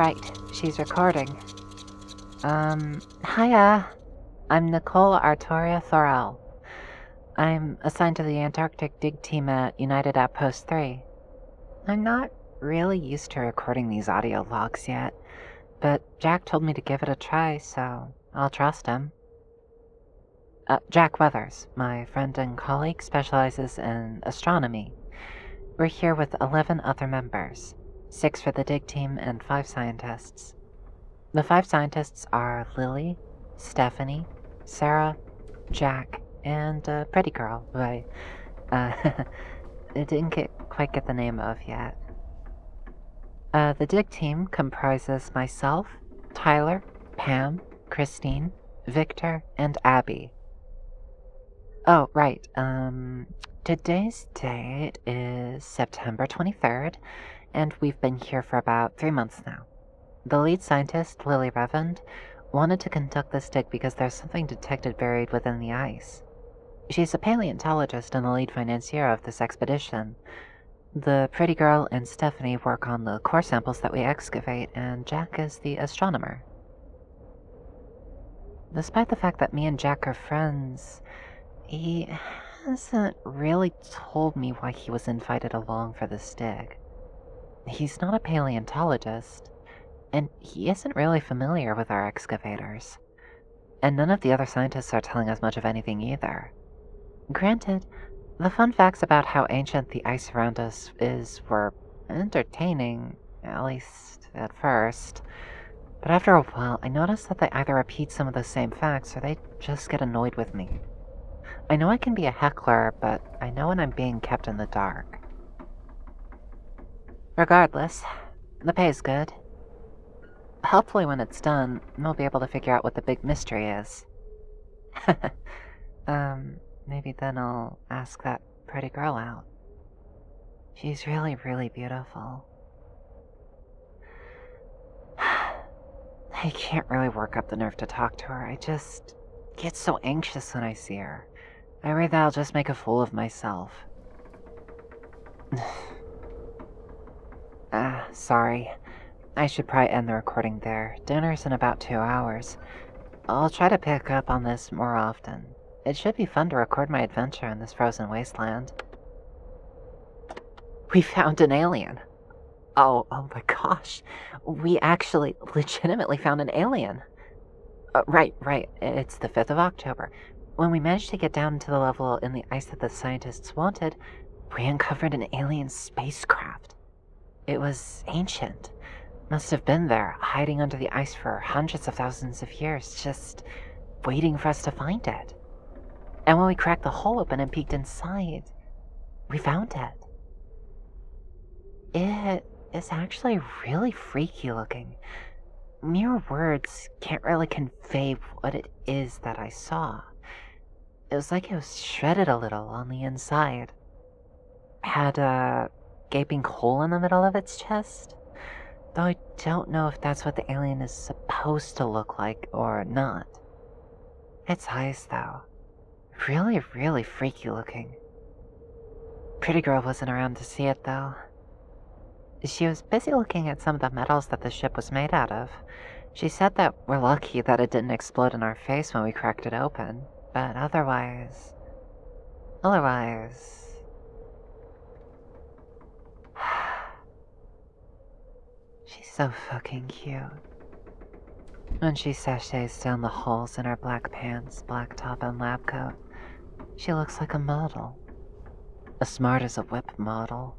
Right, she's recording. Hiya. I'm Nicole Artoria Thorell. I'm assigned to the Antarctic dig team at United Outpost 3. I'm not really used to recording these audio logs yet, but Jack told me to give it a try, so I'll trust him. Jack Weathers, my friend and colleague, specializes in astronomy. We're here with 11 other members, 6 for the dig team and 5 scientists. The 5 scientists are Lily, Stephanie, Sarah, Jack, and a pretty girl who I didn't quite get the name of yet. The dig team comprises myself, Tyler, Pam, Christine, Victor, and Abby. Oh, right, today's date is September 23rd, and we've been here for about 3 months now. The lead scientist, Lily Revend, wanted to conduct this dig because there's something detected buried within the ice. She's a paleontologist and the lead financier of this expedition. The pretty girl and Stephanie work on the core samples that we excavate, and Jack is the astronomer. Despite the fact that me and Jack are friends, he hasn't really told me why he was invited along for this dig. He's not a paleontologist, and he isn't really familiar with our excavators. And none of the other scientists are telling us much of anything either. Granted, the fun facts about how ancient the ice around us is were entertaining, at least at first. But after a while, I noticed that they either repeat some of the same facts or they just get annoyed with me. I know I can be a heckler, but I know when I'm being kept in the dark. Regardless, the pay's good. Hopefully when it's done, we'll be able to figure out what the big mystery is. Maybe then I'll ask that pretty girl out. She's really, really beautiful. I can't really work up the nerve to talk to her. I just get so anxious when I see her. I worry that I'll just make a fool of myself. Sorry. I should probably end the recording there. Dinner's in about 2 hours. I'll try to pick up on this more often. It should be fun to record my adventure in this frozen wasteland. We found an alien. Oh my gosh. We actually legitimately found an alien. Right. It's the 5th of October. When we managed to get down to the level in the ice that the scientists wanted, we uncovered an alien spacecraft. It was ancient. Must have been there, hiding under the ice for hundreds of thousands of years, just waiting for us to find it. And when we cracked the hole open and peeked inside, we found it. It is actually really freaky looking. Mere words can't really convey what it is that I saw. It was like it was shredded a little on the inside. Had a gaping hole in the middle of its chest. Though I don't know if that's what the alien is supposed to look like or not. Its eyes, though. Really, really freaky looking. Pretty girl wasn't around to see it, though. She was busy looking at some of the metals that the ship was made out of. She said that we're lucky that it didn't explode in our face when we cracked it open, but otherwise... She's so fucking cute. When she sachets down the holes in her black pants, black top, and lab coat, she looks like a model. As smart as a whip model.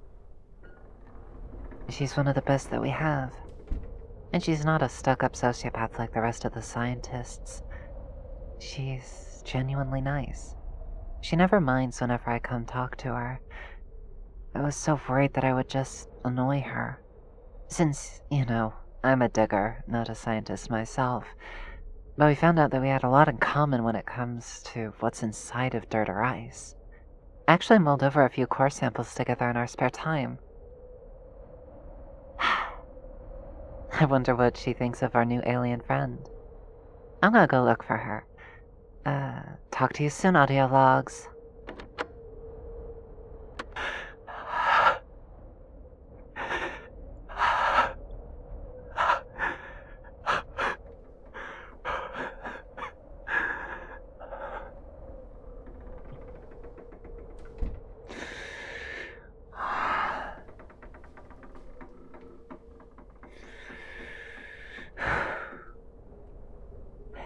She's one of the best that we have. And she's not a stuck-up sociopath like the rest of the scientists. She's genuinely nice. She never minds whenever I come talk to her. I was so worried that I would just annoy her. Since, I'm a digger, not a scientist myself. But we found out that we had a lot in common when it comes to what's inside of dirt or ice. Actually mulled over a few core samples together in our spare time. I wonder what she thinks of our new alien friend. I'm gonna go look for her. Talk to you soon, audio logs.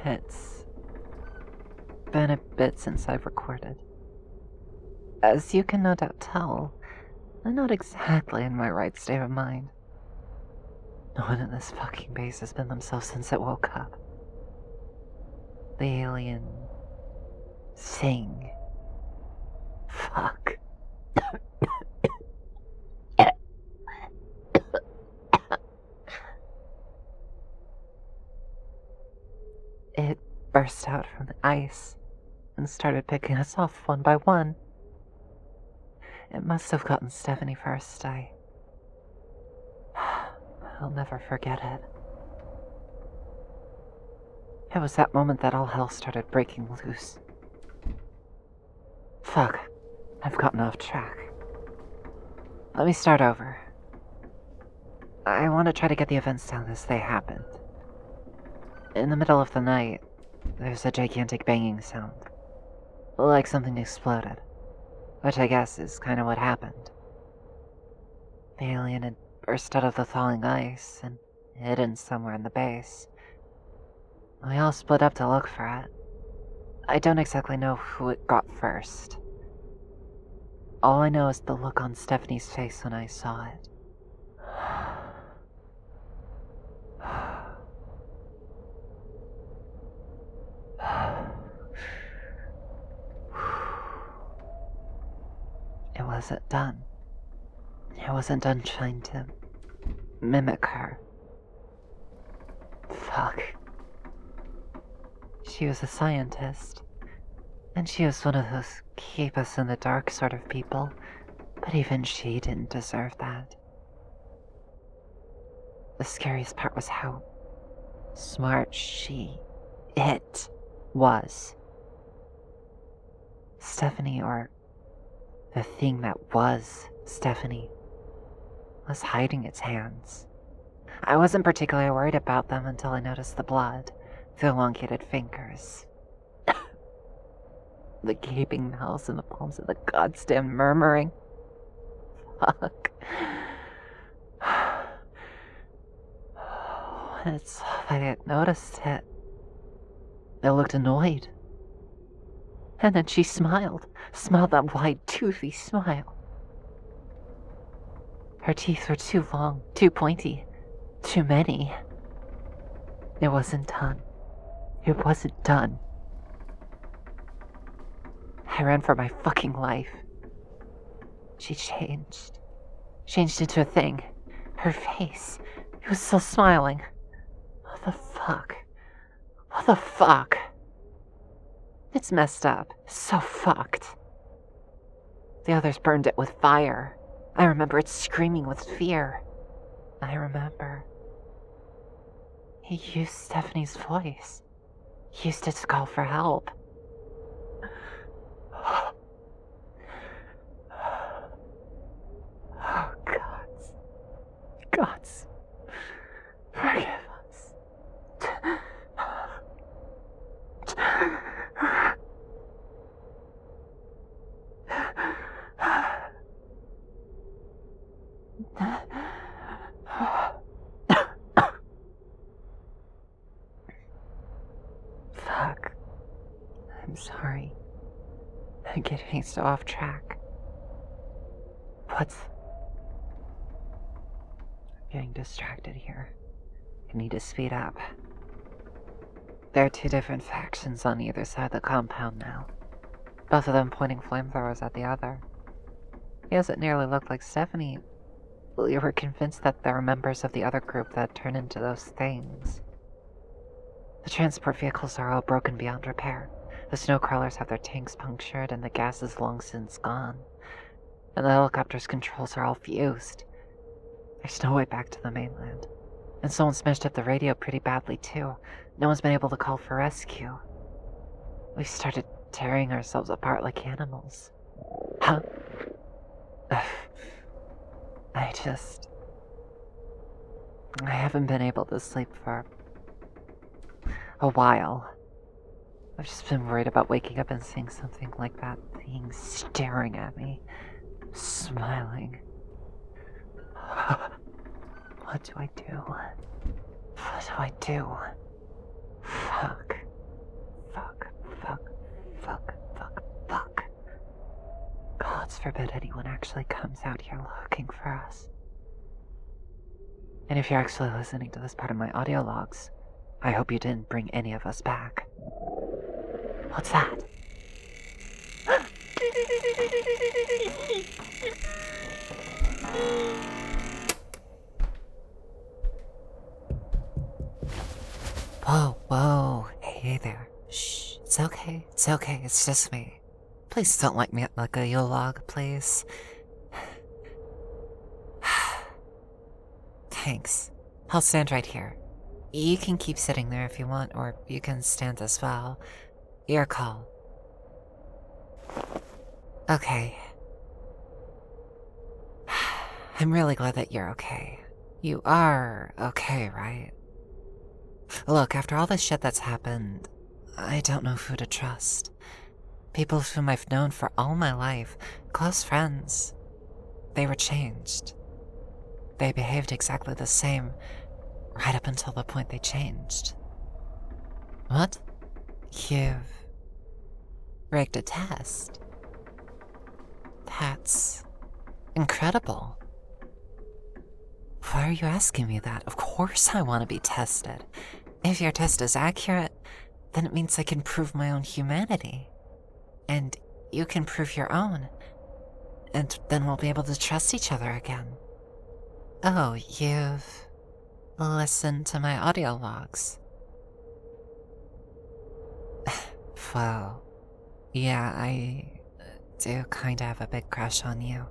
It's been a bit since I've recorded. As you can no doubt tell, I'm not exactly in my right state of mind. No one in this fucking base has been themselves since it woke up. The alien thing. Fuck. It burst out from the ice and started picking us off one by one. It must have gotten Stephanie first. I'll never forget it. It was that moment that all hell started breaking loose. Fuck, I've gotten off track. Let me start over. I want to try to get the events down as they happened. In the middle of the night, there's a gigantic banging sound. Like something exploded. Which I guess is kind of what happened. The alien had burst out of the thawing ice and hidden somewhere in the base. We all split up to look for it. I don't exactly know who it got first. All I know is the look on Stephanie's face when I saw it. It wasn't done. It wasn't done trying to mimic her. Fuck. She was a scientist, and she was one of those keep us in the dark sort of people, but even she didn't deserve that. The scariest part was how smart it was. Stephanie, or the thing that was Stephanie, was hiding its hands. I wasn't particularly worried about them until I noticed the blood, the elongated fingers, the gaping mouths and the palms of the goddamn murmuring. Fuck. When it saw that I had noticed it, it looked annoyed. And then she smiled that wide, toothy smile. Her teeth were too long, too pointy, too many. It wasn't done. It wasn't done. I ran for my fucking life. She changed into a thing. Her face, it was still smiling. What the fuck? What the fuck? It's messed up. So fucked. The others burned it with fire. I remember it screaming with fear. I remember. He used Stephanie's voice. He used it to call for help. Oh, gods. Gods. Forgive us. Fuck. I'm sorry. I'm getting so off track. I'm getting distracted here. I need to speed up. There are two different factions on either side of the compound now. Both of them pointing flamethrowers at the other. Yes, it nearly looked like Stephanie. We were convinced that there were members of the other group that turned into those things. The transport vehicles are all broken beyond repair. The snow crawlers have their tanks punctured and the gas is long since gone. And the helicopter's controls are all fused. There's no way back to the mainland. And someone smashed up the radio pretty badly too. No one's been able to call for rescue. We've started tearing ourselves apart like animals. Huh? I haven't been able to sleep for a while. I've just been worried about waking up and seeing something like that thing staring at me, smiling. What do I do? What do I do? Fuck. Fuck, fuck, fuck, fuck, fuck. Gods forbid anyone actually comes out here looking for us. And if you're actually listening to this part of my audio logs, I hope you didn't bring any of us back. What's that? Whoa, whoa, hey there. Shh, it's okay, it's just me. Please don't light me up like a log, please. Thanks. I'll stand right here. You can keep sitting there if you want, or you can stand as well. Your call. Okay. I'm really glad that you're okay. You are okay, right? Look, after all the shit that's happened, I don't know who to trust. People whom I've known for all my life, close friends, they were changed. They behaved exactly the same, right up until the point they changed. What? You've rigged a test? That's incredible. Why are you asking me that? Of course I want to be tested. If your test is accurate, then it means I can prove my own humanity. And you can prove your own. And then we'll be able to trust each other again. Oh, you've listened to my audio logs. Well, yeah, I do kinda have a big crush on you.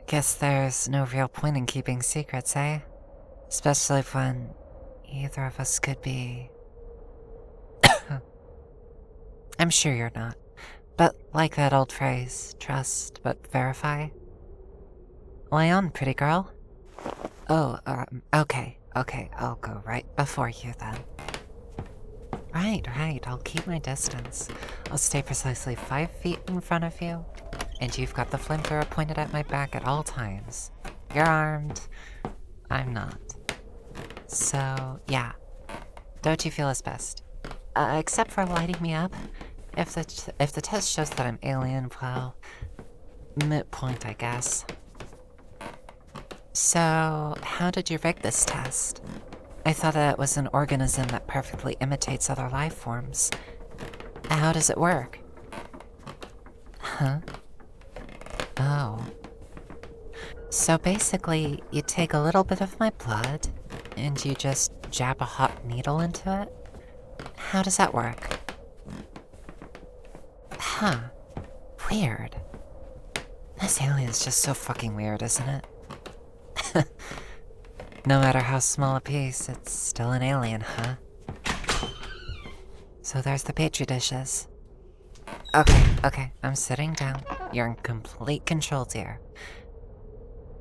Guess there's no real point in keeping secrets, eh? Especially when either of us could be... I'm sure you're not. But like that old phrase, trust but verify. Lie on, pretty girl. Oh, okay, I'll go right before you then. Right, I'll keep my distance. I'll stay precisely 5 feet in front of you, and you've got the flamethrower pointed at my back at all times. You're armed. I'm not. So, yeah. Don't you feel as best? Except for lighting me up. If the test shows that I'm alien, well, moot point, I guess. So, how did you rig this test? I thought that it was an organism that perfectly imitates other life forms. How does it work? Huh? Oh. So basically, you take a little bit of my blood, and you just jab a hot needle into it? How does that work? Huh. Weird. This alien's just so fucking weird, isn't it? No matter how small a piece, it's still an alien, huh? So there's the petri dishes. Okay, I'm sitting down. You're in complete control, dear.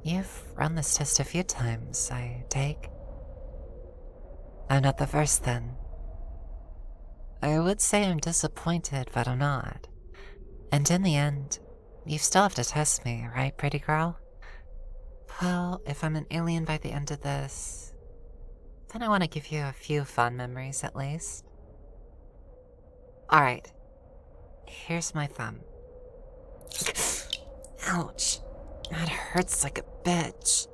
You've run this test a few times, I take. I'm not the first, then. I would say I'm disappointed, but I'm not. And in the end, you still have to test me, right, pretty girl? Well, if I'm an alien by the end of this, then I want to give you a few fond memories at least. Alright, here's my thumb. Ouch, that hurts like a bitch.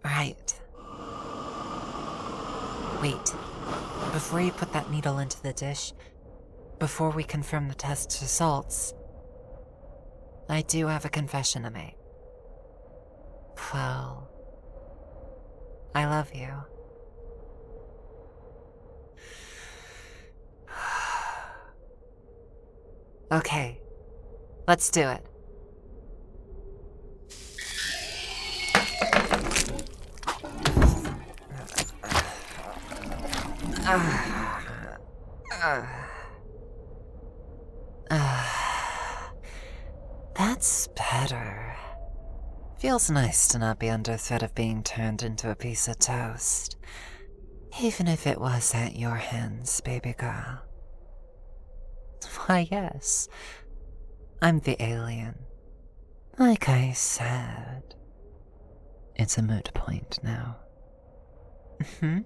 Right. Wait, before you put that needle into the dish, before we confirm the test results, I do have a confession to make. Well, I love you. Okay, let's do it. That's better. Feels nice to not be under threat of being turned into a piece of toast. Even if it was at your hands, baby girl. Why, yes. I'm the alien. Like I said. It's a moot point now. Hmm?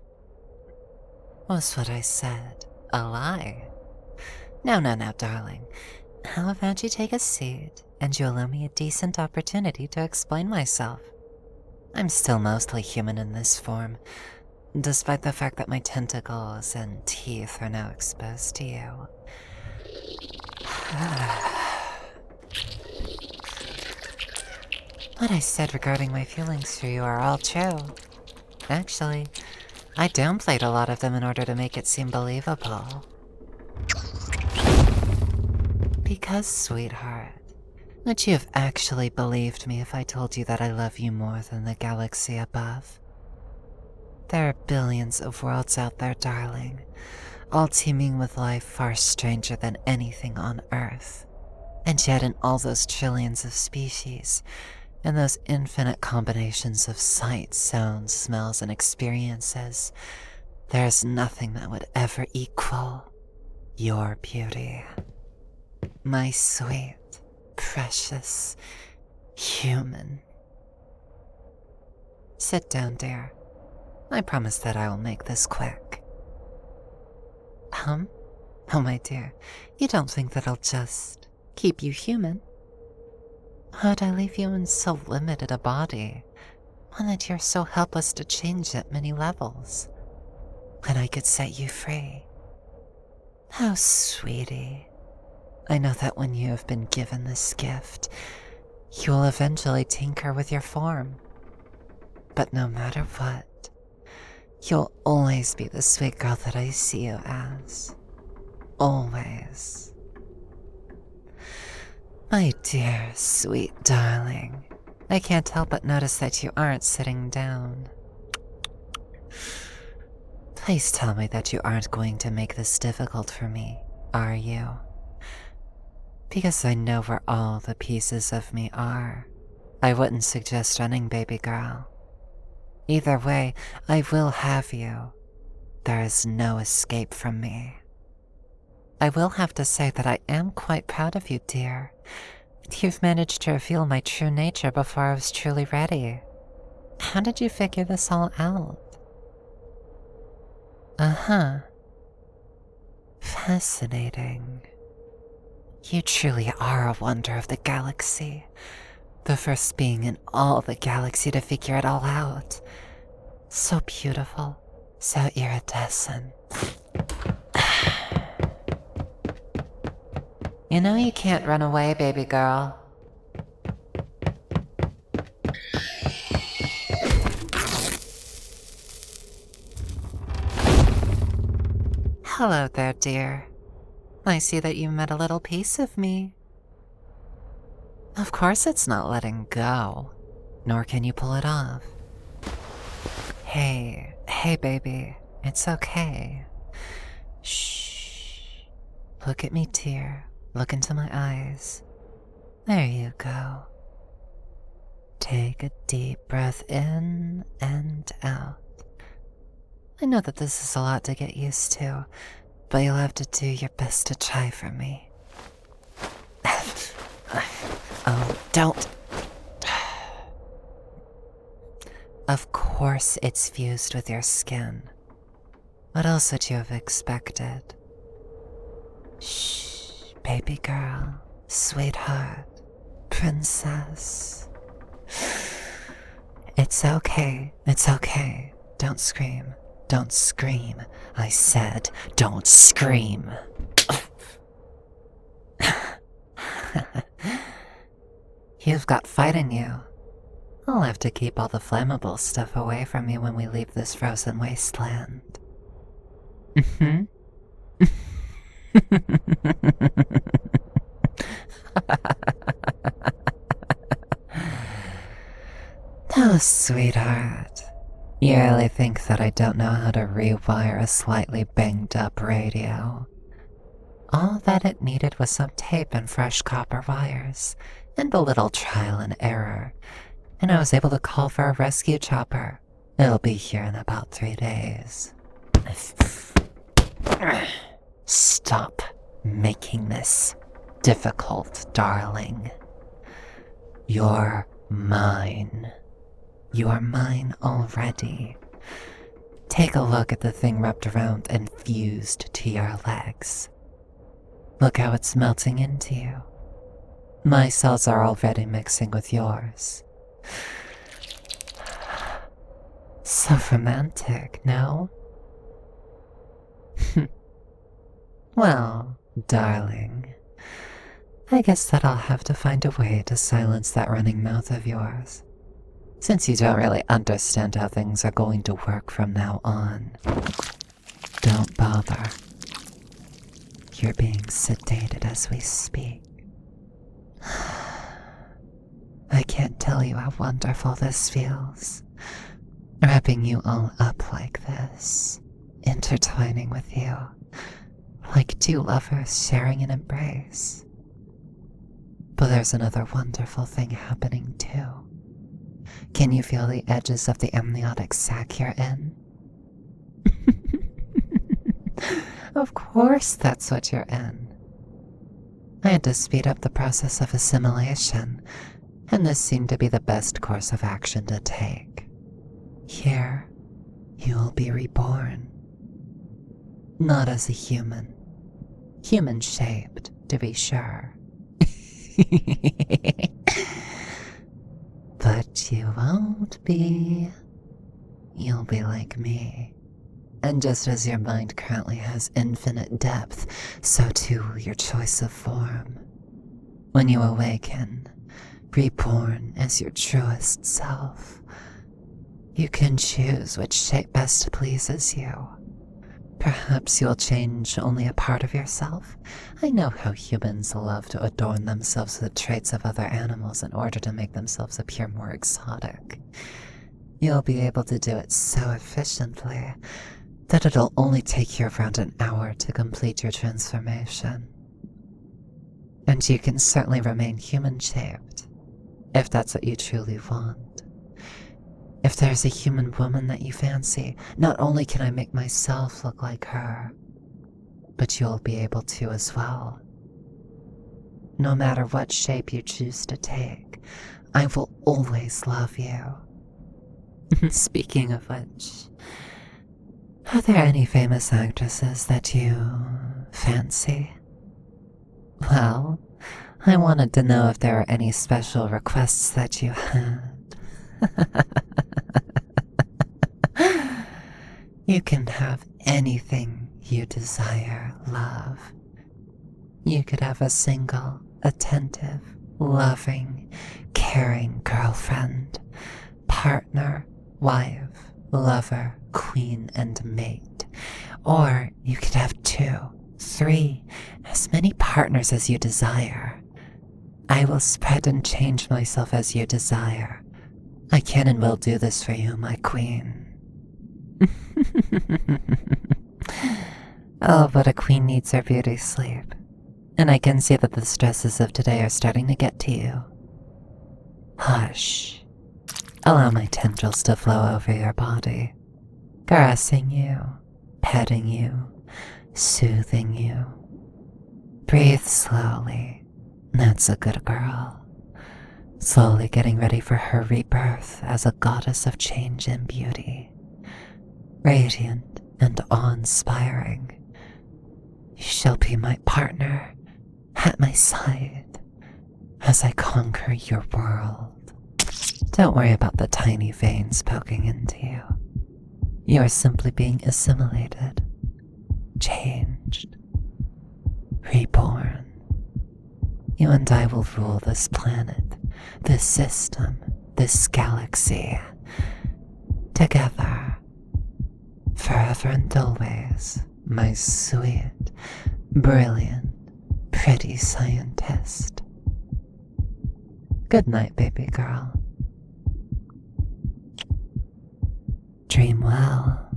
Was what I said a lie? No, darling. How about you take a seat and you allow me a decent opportunity to explain myself? I'm still mostly human in this form, despite the fact that my tentacles and teeth are now exposed to you. What I said regarding my feelings for you are all true. Actually, I downplayed a lot of them in order to make it seem believable. Because, sweetheart, would you have actually believed me if I told you that I love you more than the galaxy above? There are billions of worlds out there, darling, all teeming with life far stranger than anything on Earth. And yet in all those trillions of species, and those infinite combinations of sights, sounds, smells, and experiences, there's nothing that would ever equal your beauty. My sweet, precious, human. Sit down, dear. I promise that I will make this quick. Oh, my dear, you don't think that I'll just keep you human? How'd I leave you in so limited a body, one that you're so helpless to change at many levels, when I could set you free? Oh, sweetie, I know that when you have been given this gift, you will eventually tinker with your form. But no matter what, you'll always be the sweet girl that I see you as. Always. My dear, sweet darling, I can't help but notice that you aren't sitting down. Please tell me that you aren't going to make this difficult for me, are you? Because I know where all the pieces of me are. I wouldn't suggest running, baby girl. Either way, I will have you. There is no escape from me. I will have to say that I am quite proud of you, dear. You've managed to reveal my true nature before I was truly ready. How did you figure this all out? Uh-huh. Fascinating. You truly are a wonder of the galaxy. The first being in all the galaxy to figure it all out. So beautiful, so iridescent. You know you can't run away, baby girl. Hello there, dear. I see that you met a little piece of me. Of course it's not letting go, nor can you pull it off. Hey, baby, it's okay. Shh. Look at me, dear. Look into my eyes. There you go. Take a deep breath in and out. I know that this is a lot to get used to, but you'll have to do your best to try for me. Oh, don't. Of course it's fused with your skin. What else would you have expected? Shh. Baby girl, sweetheart, princess. It's okay, Don't scream, don't scream. I said, don't scream. You've got fight in you. I'll have to keep all the flammable stuff away from you when we leave this frozen wasteland. Mm-hmm. Oh, sweetheart. You really think that I don't know how to rewire a slightly banged up radio? All that it needed was some tape and fresh copper wires, and a little trial and error, and I was able to call for a rescue chopper. It'll be here in about 3 days. Stop making this difficult, darling. You're mine. You are mine already. Take a look at the thing wrapped around and fused to your legs. Look how it's melting into you. My cells are already mixing with yours. So romantic, no? Well, darling, I guess that I'll have to find a way to silence that running mouth of yours, since you don't really understand how things are going to work from now on. Don't bother. You're being sedated as we speak. I can't tell you how wonderful this feels. Wrapping you all up like this, intertwining with you, like two lovers sharing an embrace. But there's another wonderful thing happening too. Can you feel the edges of the amniotic sac you're in? Of course that's what you're in. I had to speed up the process of assimilation, and this seemed to be the best course of action to take. Here, you'll be reborn. Not as a human. Human-shaped, to be sure. But you won't be. You'll be like me. And just as your mind currently has infinite depth, so too will your choice of form. When you awaken, reborn as your truest self, you can choose which shape best pleases you. Perhaps you'll change only a part of yourself. I know how humans love to adorn themselves with the traits of other animals in order to make themselves appear more exotic. You'll be able to do it so efficiently that it'll only take you around an hour to complete your transformation. And you can certainly remain human-shaped, if that's what you truly want. If there's a human woman that you fancy, not only can I make myself look like her, but you'll be able to as well. No matter what shape you choose to take, I will always love you. Speaking of which, are there any famous actresses that you fancy? Well, I wanted to know if there are any special requests that you had. You can have anything you desire, love. You could have a single, attentive, loving, caring girlfriend, partner, wife, lover, queen, and mate. Or you could have 2, 3, as many partners as you desire. I will spread and change myself as you desire. I can and will do this for you, my queen. Oh, but a queen needs her beauty sleep. And I can see that the stresses of today are starting to get to you. Hush. Allow my tendrils to flow over your body, caressing you, petting you, soothing you. Breathe slowly. That's a good girl. Slowly getting ready for her rebirth as a goddess of change and beauty. Radiant and awe-inspiring. You shall be my partner, at my side, as I conquer your world. Don't worry about the tiny veins poking into you. You are simply being assimilated, changed, reborn. You and I will rule this planet, this system, this galaxy, together, forever and always, my sweet, brilliant, pretty scientist. Good night, baby girl. Dream well.